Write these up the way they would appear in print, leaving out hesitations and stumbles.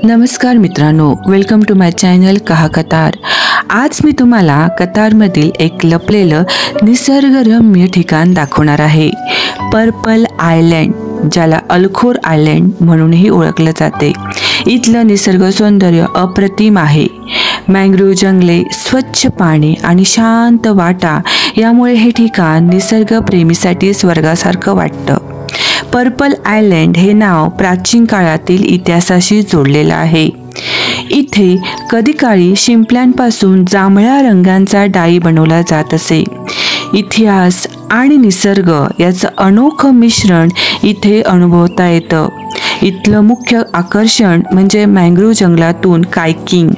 नमस्कार मित्रांनो, welcome to my channel कहा कतार। आज मी तुम्हाला कतारमधील एक लपलेलं निसर्गरम्य ठिकाण दाखवणार आहे, पर्पल आयलँड, ज्याला अल्खोर आयलँड म्हणूनही ओळखलं जाते। इथलं निसर्ग सौंदर्य अप्रतिम आहे। मँग्रोव्ह जंगले, स्वच्छ पाणी आणि शांत वाटा यामुळे हे ठिकाण निसर्गप्रेमीसाठी स्वर्गासारखं वाटतं। पर्पल आयलँड हे नाव प्राचीन काळातील इतिहासाशी जोडलेलं आहे। इथे कधी काळी शिंपल्यांपासून जांभळ्या रंगांचा डाई बनवला जात असे। इतिहास आणि निसर्ग याचं अनोखं मिश्रण इथे अनुभवता येतं। इथलं मुख्य आकर्षण म्हणजे मँग्रोव्ह जंगलातून कायकिंग।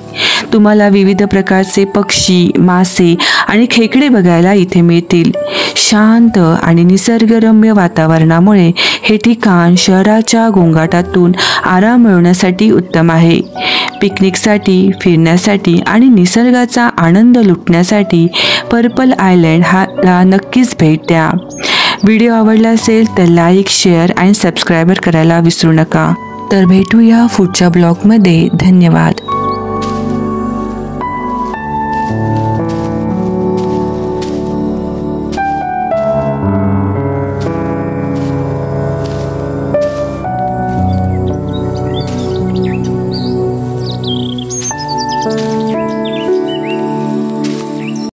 तुम्हाला विविध प्रकारचे पक्षी, मासे आणि खेकडे बघायला इथे मिळतील। शांत आणि निसर्गरम्य वातावरणामुळे हे ठिकाण शहराच्या गोंगाटातून आराम मिळवण्यासाठी उत्तम आहे। पिकनिकसाठी, फिरण्यासाठी आणि निसर्गाचा आनंद लुटण्यासाठी पर्पल आयलँड ला नक्कीच भेट द्या। व्हिडिओ आवडला असेल तर लाईक, शेअर आणि सबस्क्राईब करायला विसरू नका। तर भेटूया पुढच्या ब्लॉगमध्ये। धन्यवाद।